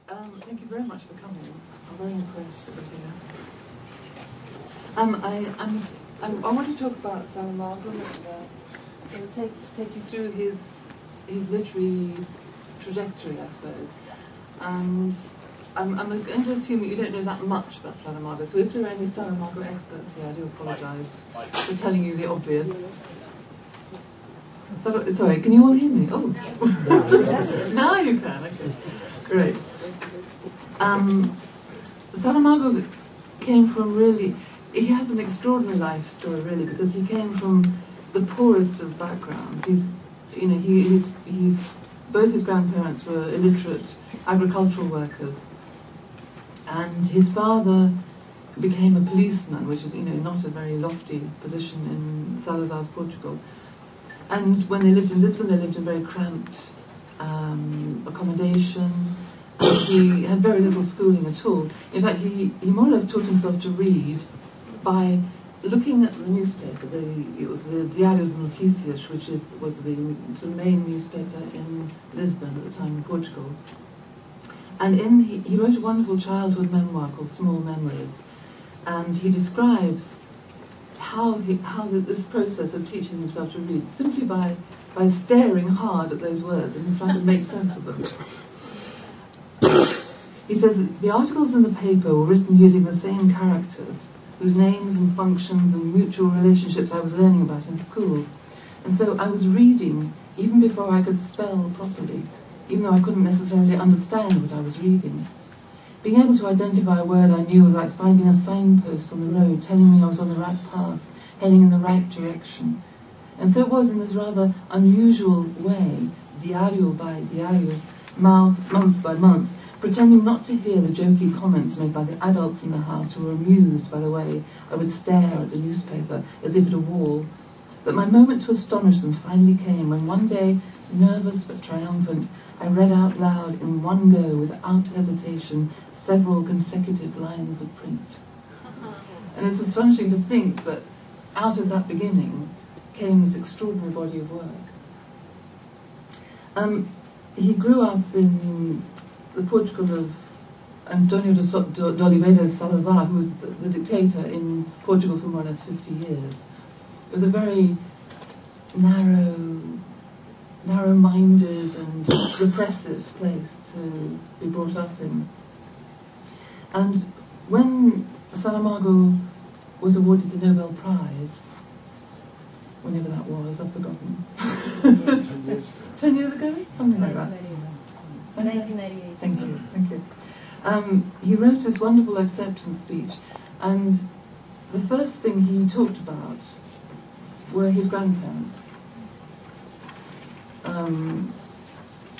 Thank you very much for coming. I'm very impressed that you're here. I want to talk about Saramago and take you through his literary trajectory, I suppose. And I'm going to assume that you don't know that much about Saramago, so if there are any Saramago experts here, I do apologise for telling you the obvious. Sorry, can you all hear me? Oh, now you can. Okay, great. Saramago came from he has an extraordinary life story, really, because he came from the poorest of backgrounds. Both his grandparents were illiterate agricultural workers, and his father became a policeman, which is, not a very lofty position in Salazar's Portugal. And when they lived in Lisbon, they lived in very cramped accommodation. And he had very little schooling at all. In fact, he more or less taught himself to read by looking at the newspaper. It was the Diário de Notícias, which was the main newspaper in Lisbon at the time in Portugal. And he wrote a wonderful childhood memoir called Small Memories, and he describes how this process of teaching himself to read, simply by staring hard at those words and trying to make sense of them. He says that the articles in the paper were written using the same characters, whose names and functions and mutual relationships I was learning about in school. And so I was reading even before I could spell properly, even though I couldn't necessarily understand what I was reading. Being able to identify a word I knew was like finding a signpost on the road, telling me I was on the right path, heading in the right direction. And so it was in this rather unusual way, diario by diario, month by month, pretending not to hear the jokey comments made by the adults in the house who were amused by the way I would stare at the newspaper as if at a wall, that my moment to astonish them finally came when one day, nervous but triumphant, I read out loud in one go, without hesitation, several consecutive lines of print. And it's astonishing to think that out of that beginning came this extraordinary body of work. He grew up in the Portugal of Antonio de Oliveira Salazar, who was the dictator in Portugal for more or less 50 years. It was a very narrow-minded and repressive place to be brought up in. And when Saramago was awarded the Nobel Prize, whenever that was, I've forgotten. 10 years ago. 10 years ago? Something like that. 1998. Thank you. He wrote this wonderful acceptance speech, and the first thing he talked about were his grandparents,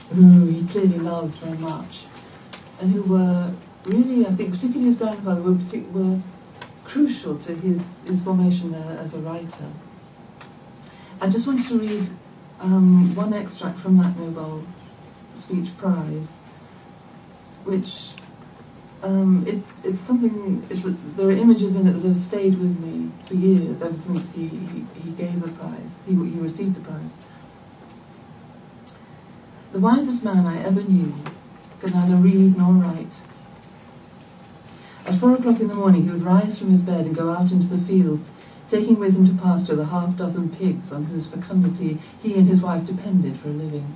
who he clearly loved very much, and who were really, I think, particularly his grandfather, were crucial to his formation as a writer. I just wanted to read one extract from that Nobel Speech Prize, which it's something. There are images in it that have stayed with me for years, ever since he gave the prize. He received the prize. The wisest man I ever knew could neither read nor write. At 4 o'clock in the morning, he would rise from his bed and go out into the fields, taking with him to pasture the half-dozen pigs on whose fecundity he and his wife depended for a living.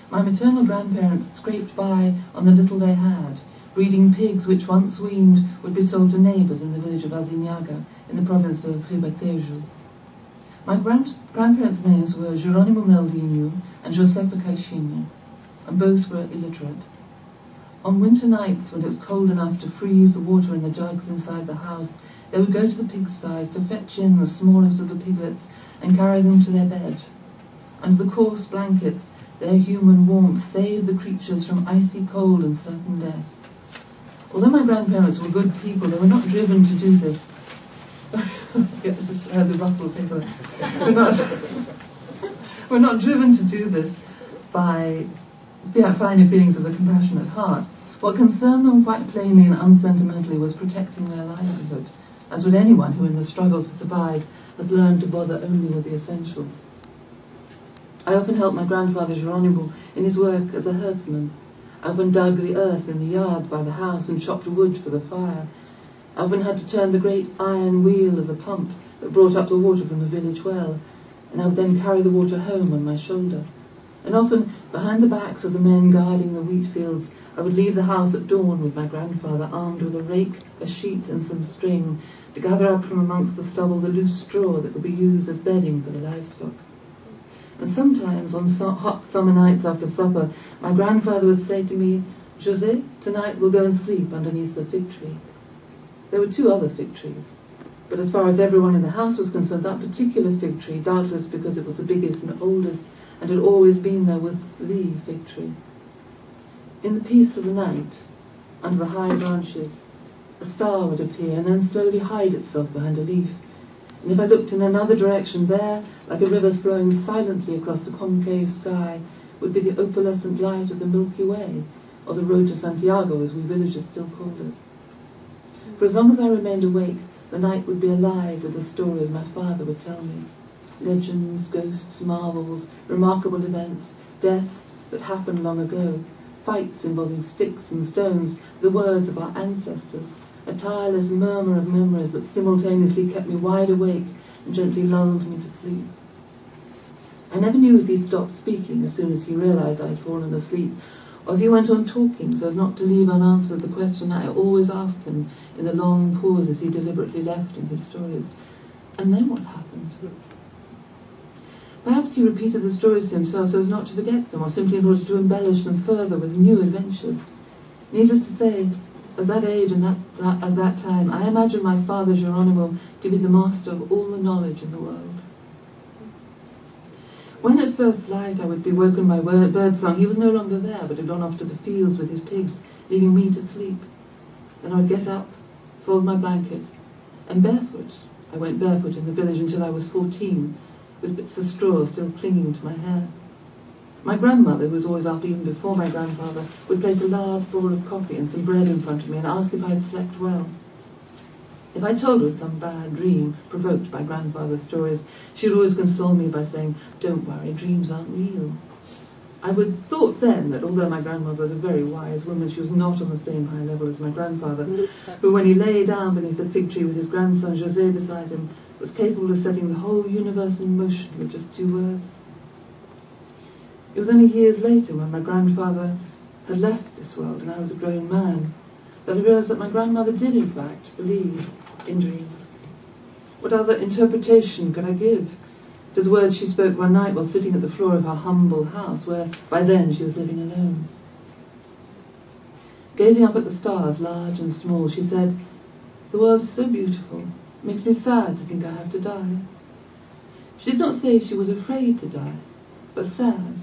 My maternal grandparents scraped by on the little they had, breeding pigs which, once weaned, would be sold to neighbours in the village of Azinhaga, in the province of Ribatejo. My grandparents' names were Jerónimo Meldinho and Josefa Caixinha, and both were illiterate. On winter nights, when it was cold enough to freeze the water in the jugs inside the house, they would go to the pigsties to fetch in the smallest of the piglets and carry them to their bed. Under the coarse blankets, their human warmth saved the creatures from icy cold and certain death. Although my grandparents were good people, they were not driven to do this. Sorry, I just heard the rustle of paper. We're not driven to do this by finer feelings of a compassionate heart. What concerned them quite plainly and unsentimentally was protecting their livelihood, as would anyone who in the struggle to survive has learned to bother only with the essentials. I often helped my grandfather Jerónimo in his work as a herdsman. I often dug the earth in the yard by the house and chopped wood for the fire. I often had to turn the great iron wheel of the pump that brought up the water from the village well, and I would then carry the water home on my shoulder. And often, behind the backs of the men guarding the wheat fields, I would leave the house at dawn with my grandfather, armed with a rake, a sheet and some string, to gather up from amongst the stubble the loose straw that would be used as bedding for the livestock. And sometimes, on hot summer nights after supper, my grandfather would say to me, "José, tonight we'll go and sleep underneath the fig tree." There were 2 other fig trees, but as far as everyone in the house was concerned, that particular fig tree, doubtless because it was the biggest and oldest and had always been there, was the fig tree. In the peace of the night, under the high branches, a star would appear and then slowly hide itself behind a leaf. And if I looked in another direction, there, like a river flowing silently across the concave sky, would be the opalescent light of the Milky Way, or the Road to Santiago, as we villagers still called it. For as long as I remained awake, the night would be alive with the stories my father would tell me. Legends, ghosts, marvels, remarkable events, deaths that happened long ago, fights involving sticks and stones, the words of our ancestors, a tireless murmur of memories that simultaneously kept me wide awake and gently lulled me to sleep. I never knew if he stopped speaking as soon as he realized I had fallen asleep, or if he went on talking so as not to leave unanswered the question I always asked him in the long pauses he deliberately left in his stories. And then what happened? Perhaps he repeated the stories to himself so as not to forget them, or simply in order to embellish them further with new adventures. Needless to say, at that age and at that time, I imagined my father Geronimo to be the master of all the knowledge in the world. When at first light I would be woken by birdsong, he was no longer there, but had gone off to the fields with his pigs, leaving me to sleep. Then I would get up, fold my blanket, and barefoot. I went barefoot in the village until I was 14, with bits of straw still clinging to my hair. My grandmother, who was always up even before my grandfather, would place a large bowl of coffee and some bread in front of me and ask if I had slept well. If I told her some bad dream provoked by grandfather's stories, she would always console me by saying, "Don't worry, dreams aren't real." I would thought then that although my grandmother was a very wise woman, she was not on the same high level as my grandfather, who when he lay down beneath the fig tree with his grandson José beside him, was capable of setting the whole universe in motion with just 2 words. It was only years later, when my grandfather had left this world and I was a grown man, that I realized that my grandmother did in fact believe in dreams. What other interpretation could I give to the words she spoke one night while sitting at the floor of her humble house, where by then she was living alone? Gazing up at the stars, large and small, she said, "The world is so beautiful, it makes me sad to think I have to die." She did not say she was afraid to die, but sad,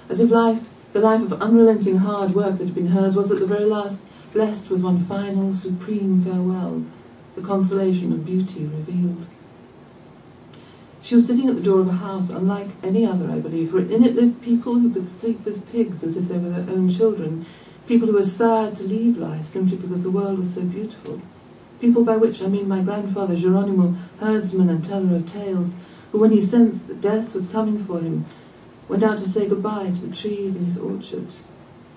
as if life, the life of unrelenting hard work that had been hers, was at the very last blessed with one final, supreme farewell, the consolation of beauty revealed. She was sitting at the door of a house unlike any other, I believe, for in it lived people who could sleep with pigs as if they were their own children, people who were sad to leave life simply because the world was so beautiful, people by which I mean my grandfather Geronimo, herdsman and teller of tales, who when he sensed that death was coming for him, went out to say goodbye to the trees in his orchard,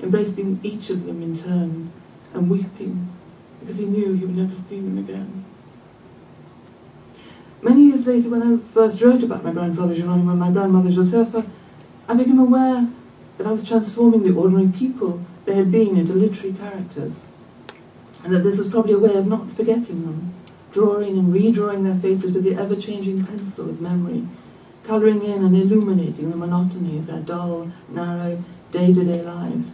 embracing each of them in turn and weeping because he knew he would never see them again. Many years later, when I first wrote about my grandfather Geronimo and my grandmother Josefa, I became aware that I was transforming the ordinary people they had been into literary characters, and that this was probably a way of not forgetting them, drawing and redrawing their faces with the ever-changing pencil of memory, colouring in and illuminating the monotony of their dull, narrow, day-to-day lives,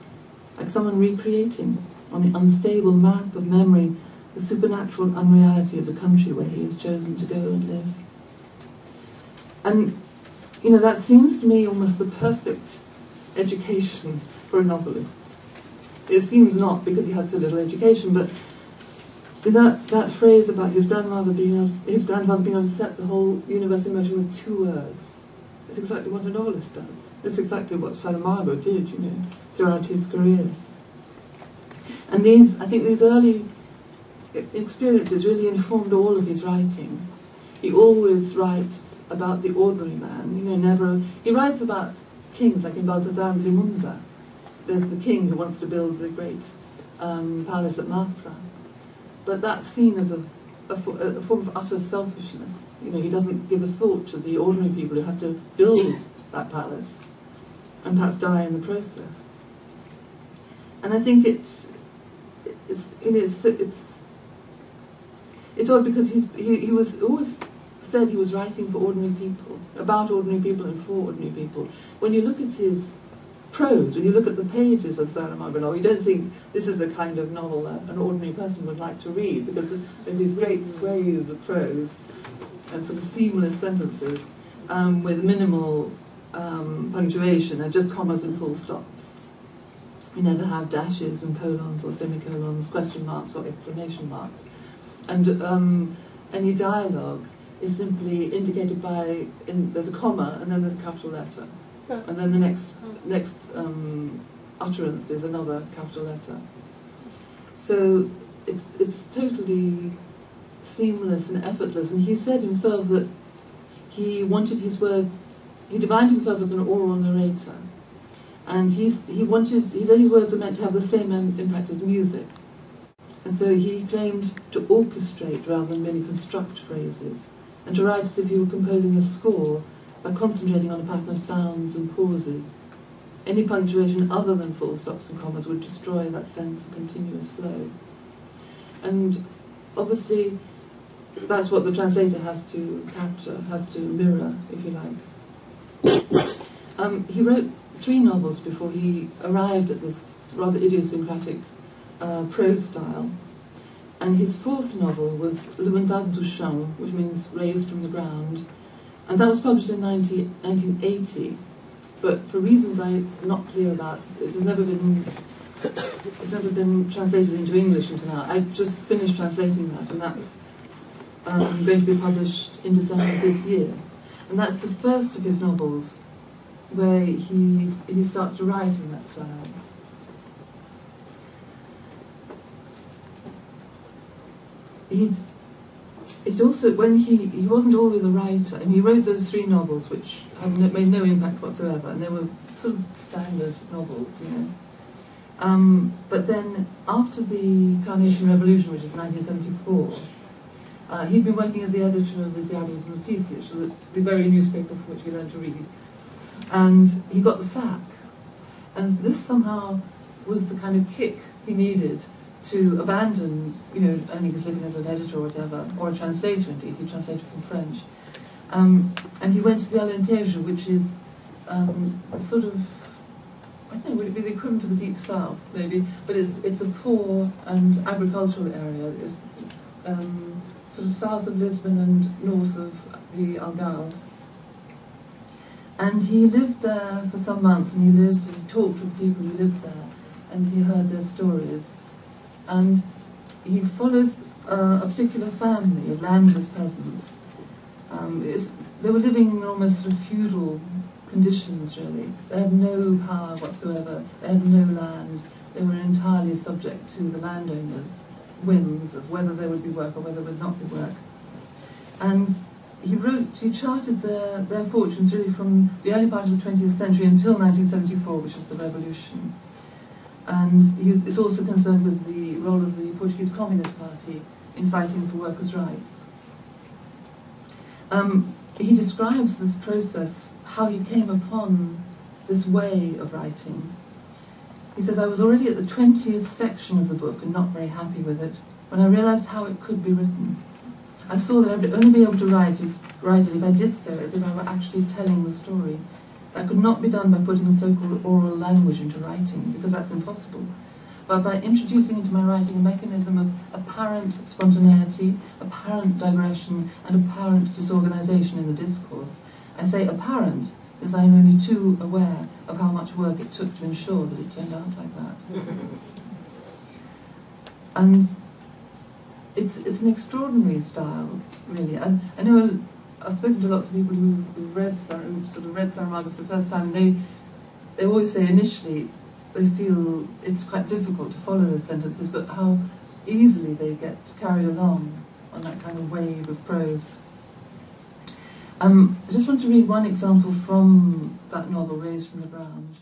like someone recreating on the unstable map of memory the supernatural unreality of the country where he has chosen to go and live. And, you know, that seems to me almost the perfect education for a novelist. It seems not because he had so little education, but that phrase about his grandfather being able to set the whole universe in motion with 2 words. It's exactly what a novelist does. It's exactly what Saramago did, you know, throughout his career. And I think these early experiences really informed all of his writing. He always writes about the ordinary man, you know, he writes about kings like in Balthazar and Limunda, there's the king who wants to build the great palace at Marpra, but that's seen as a form of utter selfishness. You know, he doesn't give a thought to the ordinary people who have to build that palace and perhaps die in the process. And I think it's odd because he was always said he was writing for ordinary people, about ordinary people and for ordinary people. When you look at his prose, when you look at the pages of Saramago novel, you don't think this is the kind of novel that an ordinary person would like to read, because of these great swathes of prose and sort of seamless sentences with minimal punctuation and just commas and full stops. We never have dashes and colons or semicolons, question marks or exclamation marks. And any dialogue is simply indicated by, there's a comma and then there's a capital letter. And then the next utterance is another capital letter. So it's totally seamless and effortless. And he said himself that he wanted his words, he defined himself as an oral narrator. And he said his words are meant to have the same impact as music. And so he claimed to orchestrate rather than merely construct phrases, and to write as if he were composing a score by concentrating on a pattern of sounds and pauses. Any punctuation other than full stops and commas would destroy that sense of continuous flow. And obviously, that's what the translator has to capture, has to mirror, if you like. He wrote 3 novels before he arrived at this rather idiosyncratic prose style. And his 4th novel was Levantado do Chão, which means raised from the ground. And that was published in 1980. But for reasons I'm not clear about, it's never been translated into English until now. I just finished translating that, and that's going to be published in December of this year. And that's the first of his novels where he starts to write in that style. It's also, when he wasn't always a writer, and he wrote those 3 novels which made no impact whatsoever, and they were sort of standard novels, you know. But then, after the Carnation Revolution, which is 1974, he'd been working as the editor of the Diário de Notícias, the very newspaper from which he learned to read, and he got the sack. And this somehow was the kind of kick he needed to abandon, you know, earning his living as an editor or whatever, or a translator indeed. He translated from French. And he went to the Alentejo, which is sort of, I don't know, would it be the equivalent of the Deep South, maybe? But it's a poor and agricultural area. It's sort of south of Lisbon and north of the Algarve. And he lived there for some months, and he talked with people who lived there, and he heard their stories. And he follows a particular family of landless peasants. They were living in almost sort of feudal conditions, really. They had no power whatsoever. They had no land. They were entirely subject to the landowners' whims of whether there would be work or whether there would not be work. And he charted their fortunes really from the early part of the 20th century until 1974, which was the revolution. And is also concerned with the role of the Portuguese Communist Party in fighting for workers' rights. He describes this process, how he came upon this way of writing. He says, "I was already at the 20th section of the book and not very happy with it, when I realized how it could be written. I saw that I would only be able to write it if I did so as if I were actually telling the story. That could not be done by putting a so-called oral language into writing, because that's impossible, but by introducing into my writing a mechanism of apparent spontaneity, apparent digression, and apparent disorganization in the discourse. I say apparent, because I am only too aware of how much work it took to ensure that it turned out like that." And it's an extraordinary style, really. And I know I've spoken to lots of people who read Saramago for the first time, and they always say initially they feel it's quite difficult to follow those sentences, but how easily they get carried along on that kind of wave of prose. I just want to read one example from that novel, Raised from the Ground.